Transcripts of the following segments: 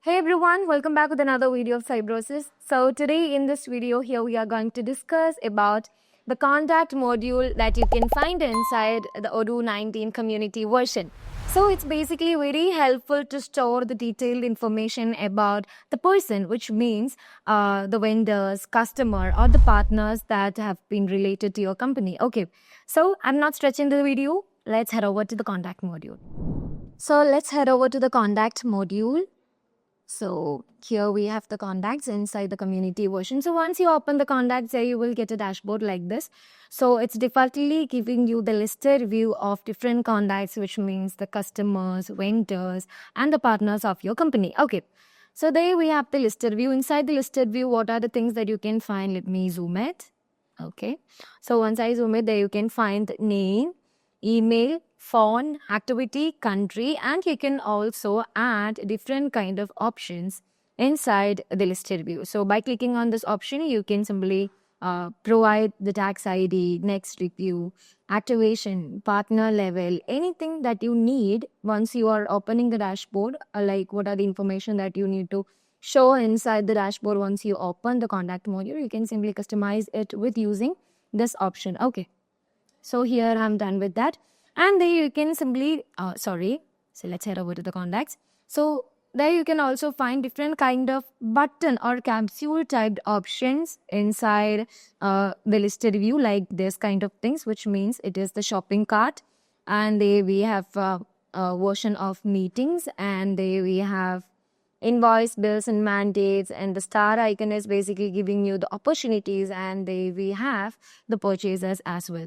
Hey everyone, welcome back with another video of Cybrosys. So today in this video here we are going to discuss about the contact module that you can find inside the Odoo 19 community version. So it's basically very helpful to store the detailed information about the person, which means the vendors, customer or the partners that have been related to your company. Okay, so I'm not stretching the video. Let's head over to the contact module. So let's head over to the contact module. So here we have the contacts inside the community version. So once you open the contacts here, you will get a dashboard like this. So it's defaultly giving you the listed view of different contacts, which means the customers, vendors, and the partners of your company. Okay. So there we have the listed view. Inside the listed view, what are the things that you can find? Let me zoom it. Okay. So once I zoom it, there you can find name, email, phone, activity, country, and you can also add different kind of options inside the listed view. So by clicking on this option, you can simply provide the tax ID, next review, activation, partner level, anything that you need once you are opening the dashboard, like what are the information that you need to show inside the dashboard once you open the contact module. You can simply customize it with using this option. Okay. So here I'm done with that. And there you can simply, so let's head over to the contacts. So there you can also find different kind of button or capsule typed options inside the listed view, like this kind of things, which means it is the shopping cart. And there we have a version of meetings, and there we have invoice, bills and mandates, and the star icon is basically giving you the opportunities, and there we have the purchases as well.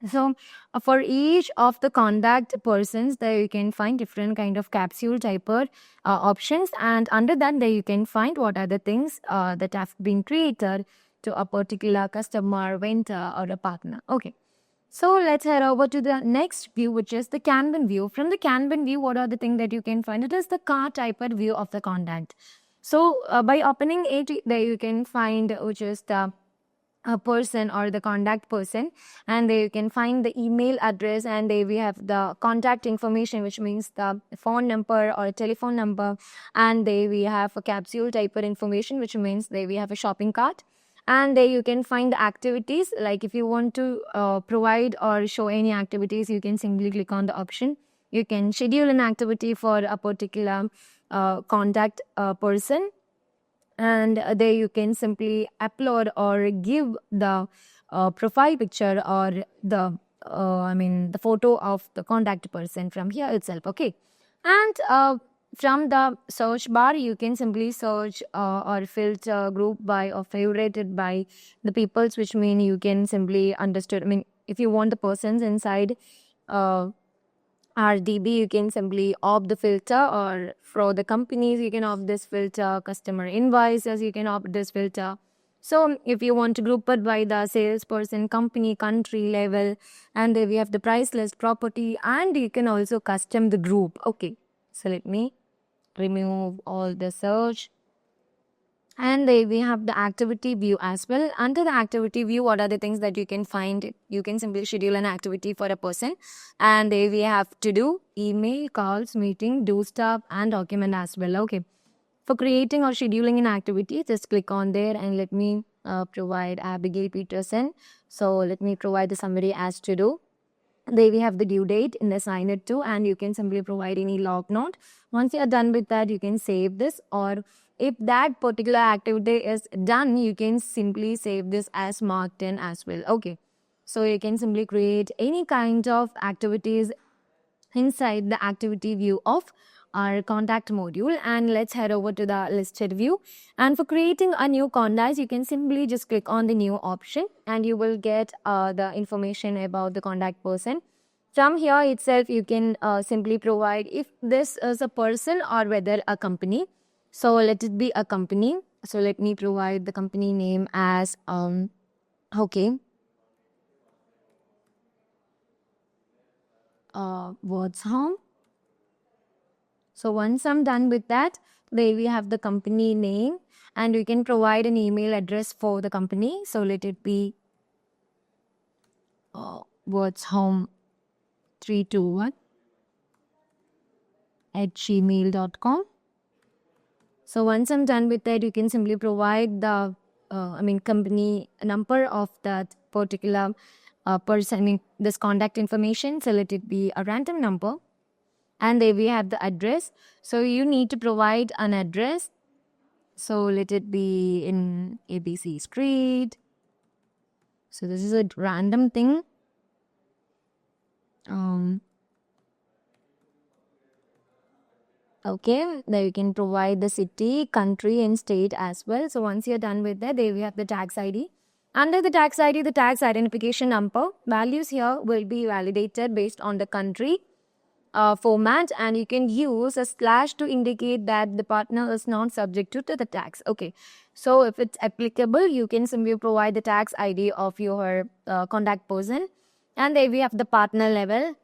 So for each of the contact persons, there you can find different kind of capsule typer options, and under that there you can find what are the things that have been created to a particular customer, vendor or a partner. Okay. So let's head over to the next view, which is the Kanban view. From the Kanban view, what are the things that you can find? It is the car typer view of the contact. So by opening it, there you can find which is the a person or the contact person, and there you can find the email address, and there we have the contact information, which means the phone number or telephone number, and there we have a capsule typer information, which means there we have a shopping cart, and there you can find the activities. Like if you want to provide or show any activities, you can simply click on the option. You can schedule an activity for a particular contact person, and there you can simply upload or give the profile picture or the the photo of the contact person from here itself. Okay. And from the search bar, you can simply search or filter, group by or favorited by the peoples, which mean you can simply understood, if you want the persons inside RDB, you can simply opt the filter, or for the companies, you can opt this filter. Customer invoices, you can opt this filter. So if you want to group it by the salesperson, company, country level, and then we have the price list, property, and you can also custom the group. Okay, so let me remove all the search. And there we have the activity view as well. Under the activity view, what are the things that you can find? You can simply schedule an activity for a person. And there we have to do, email, calls, meeting, do stuff, and document as well. Okay. For creating or scheduling an activity, just click on there and let me provide Abigail Peterson. So let me provide the summary as to do. There we have the due date in the sign it to, and you can simply provide any log note. Once you are done with that, you can save this, or if that particular activity is done, you can simply save this as marked in as well. Okay. So you can simply create any kind of activities inside the activity view of our contact module. And let's head over to the listed view. And for creating a new contact, you can simply just click on the new option, and you will get the information about the contact person. From here itself, you can simply provide if this is a person or whether a company. So let it be a company. So let me provide the company name as okay. What's home. So once I'm done with that, there we have the company name, and we can provide an email address for the company. So let it be what's home 321 @gmail.com. So once I'm done with that, you can simply provide the company number of that particular person, this contact information. So let it be a random number. And there we have the address. So you need to provide an address. So let it be in ABC Street. So this is a random thing. Okay, there you can provide the city, country and state as well. So once you're done with that, there we have the tax ID. Under the tax ID, the tax identification number, values here will be validated based on the country format, and you can use a slash to indicate that the partner is not subject to the tax. Okay, so if it's applicable, you can simply provide the tax ID of your contact person, and there we have the partner level.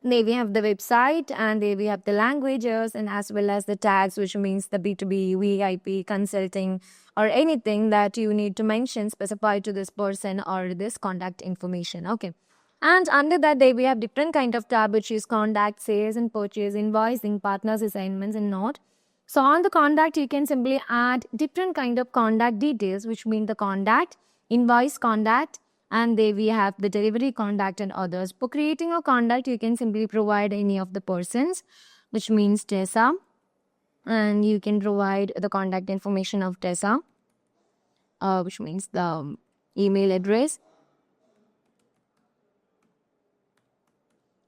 There we have the website, and there we have the languages, and as well as the tags, which means the B2B, VIP, consulting, or anything that you need to mention specified to this person or this contact information. Okay. And under that, there we have different kind of tab, which is contact, sales and purchase, invoicing, partners, assignments, and not. So on the contact, you can simply add different kind of contact details, which mean the contact, invoice contact, and there we have the delivery contact and others. For creating a contact, you can simply provide any of the persons, which means Tessa, and you can provide the contact information of Tessa, which means the email address.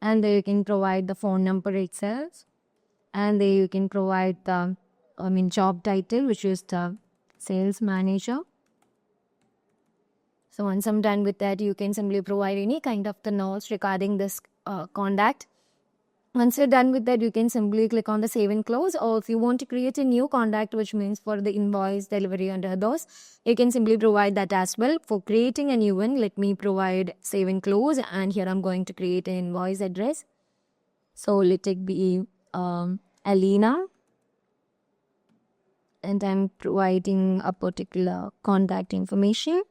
And there you can provide the phone number itself. And there you can provide the job title, which is the sales manager. So once I'm done with that, you can simply provide any kind of the notes regarding this contact. Once you're done with that, you can simply click on the save and close, or if you want to create a new contact, which means for the invoice, delivery and others, you can simply provide that as well. For creating a new one, let me provide save and close, and here I'm going to create an invoice address. So let it be Alina, and I'm providing a particular contact information.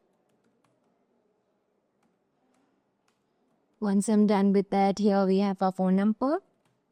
Once I'm done with that, here we have our phone number,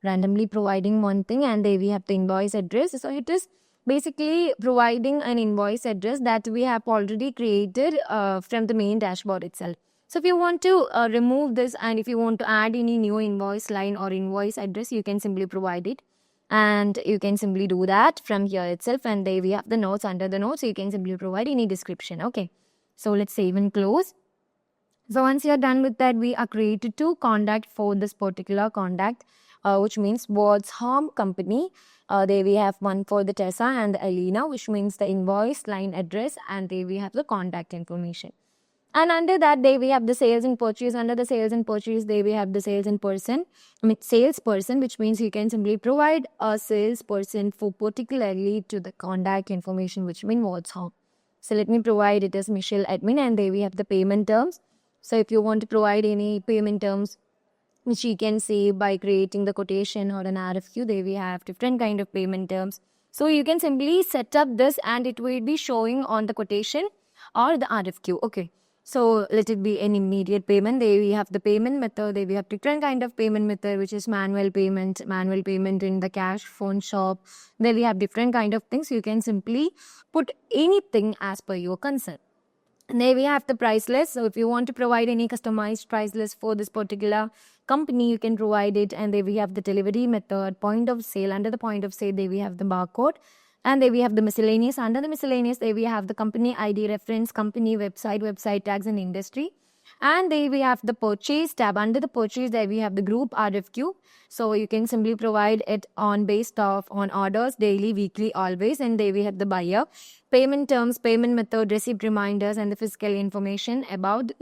randomly providing one thing, and there we have the invoice address. So it is basically providing an invoice address that we have already created from the main dashboard itself. So if you want to remove this, and if you want to add any new invoice line or invoice address, you can simply provide it. And you can simply do that from here itself. And there we have the notes. Under the notes, you can simply provide any description. Okay, so let's save and close. So once you're done with that, we are created to contact for this particular contact, which means what's home company. There we have one for the Tessa and the Alina, which means the invoice line address, and there we have the contact information. And under that, there we have the sales and purchase. Under the sales and purchase, there we have the salesperson, which means you can simply provide a salesperson for particularly to the contact information, which means what's home. So let me provide it as Michelle admin, and there we have the payment terms. So if you want to provide any payment terms, which you can see by creating the quotation or an RFQ, there we have different kind of payment terms. So you can simply set up this, and it will be showing on the quotation or the RFQ. Okay. So let it be an immediate payment. There we have the payment method. There we have different kind of payment method, which is manual payment in the cash phone shop. There we have different kind of things. You can simply put anything as per your concern. And there we have the price list. So if you want to provide any customized price list for this particular company, you can provide it. And there we have the delivery method, point of sale. Under the point of sale, there we have the barcode. And there we have the miscellaneous. Under the miscellaneous, there we have the company ID, reference, company, website tags and industry. And there we have the purchase tab. Under the purchase, there we have the group RFQ. So you can simply provide it on based off on orders, daily, weekly, always. And there we have the buyer, payment terms, payment method, receipt reminders, and the fiscal information about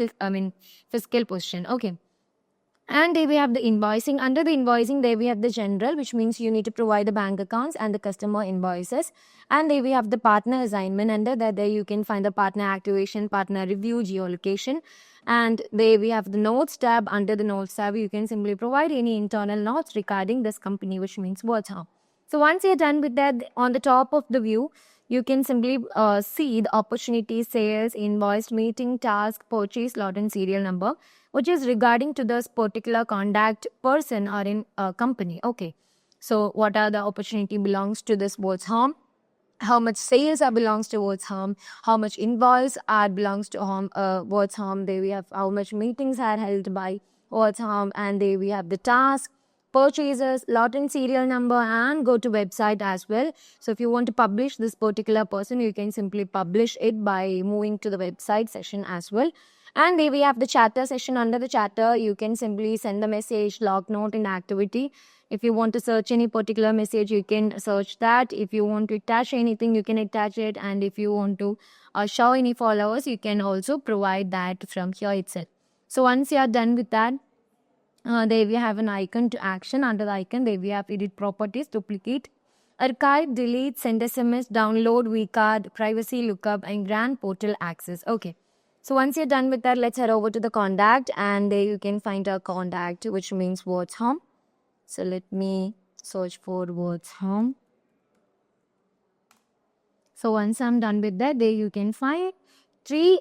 fiscal position. Okay. And there we have the invoicing. Under the invoicing, there we have the general, which means you need to provide the bank accounts and the customer invoices. And there we have the partner assignment. Under that, there you can find the partner activation, partner review, geolocation. And there we have the notes tab. Under the notes tab, you can simply provide any internal notes regarding this company, which means what's how. So once you're done with that, on the top of the view, you can simply see the opportunity, sales, invoice, meeting, task, purchase, lot and serial number, which is regarding to this particular contact person or in a company. Okay. So what are the opportunity belongs to this what's home? how much sales are belongs towards home, how much invoice are belongs to home, towards home. There we have how much meetings are held by towards home, and there we have the task, purchases, lot and serial number, and go to website as well. So if you want to publish this particular person, you can simply publish it by moving to the website session as well. And there we have the chatter session. Under the chatter, you can simply send the message, log note, and activity. If you want to search any particular message, you can search that. If you want to attach anything, you can attach it. And if you want to show any followers, you can also provide that from here itself. So once you are done with that, there we have an icon to action. Under the icon, there we have edit properties, duplicate, archive, delete, send SMS, download, vcard, privacy lookup, and grant portal access. Okay. So once you're done with that, let's head over to the contact, and there you can find our contact, which means towards home. So let me search for towards home. So once I'm done with that, there you can find 3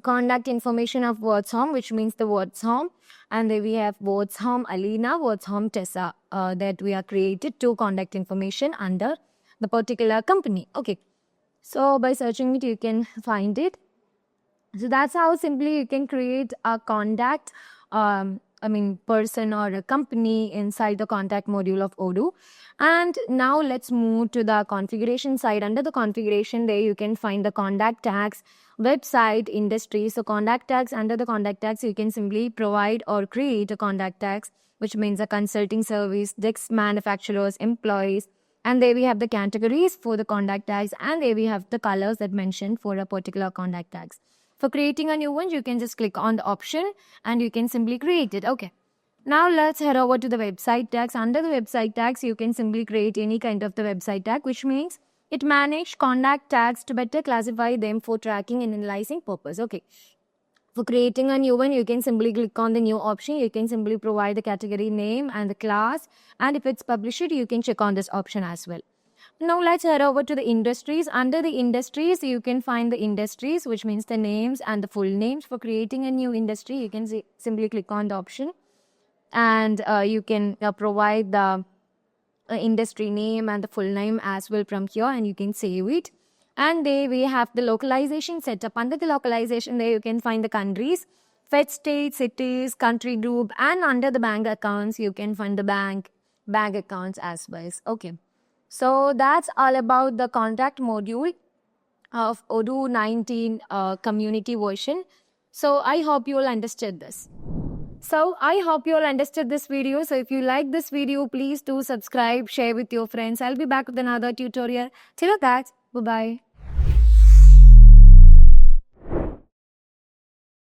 contact information of towards home, which means the towards home. And there we have towards home Alina, towards home Tessa, that we are created 2 contact information under the particular company. Okay. So by searching it, you can find it. So that's how simply you can create a contact, person or a company inside the contact module of Odoo. And now let's move to the configuration side. Under the configuration, there you can find the contact tags, website, industry. So contact tags, under the contact tags, you can simply provide or create a contact tags, which means a consulting service, desk manufacturers, employees. And there we have the categories for the contact tags, and there we have the colors that mentioned for a particular contact tags. For creating a new one, you can just click on the option and you can simply create it. Okay. Now let's head over to the website tags. Under the website tags, you can simply create any kind of the website tag, which means it manages contact tags to better classify them for tracking and analyzing purpose. Okay. For creating a new one, you can simply click on the new option. You can simply provide the category name and the class. And if it's published, you can check on this option as well. Now let's head over to the industries. Under the industries, you can find the industries, which means the names and the full names. For creating a new industry, you can simply click on the option, and you can provide the industry name and the full name as well from here, and you can save it. And there we have the localization setup. Under the localization, there you can find the countries, fetch state, cities, country group, and under the bank accounts, you can find the bank accounts as well. Okay. So that's all about the contact module of Odoo 19 community version. So I hope you all understood this. So if you like this video, please do subscribe, share with your friends. I'll be back with another tutorial. Till that, bye-bye.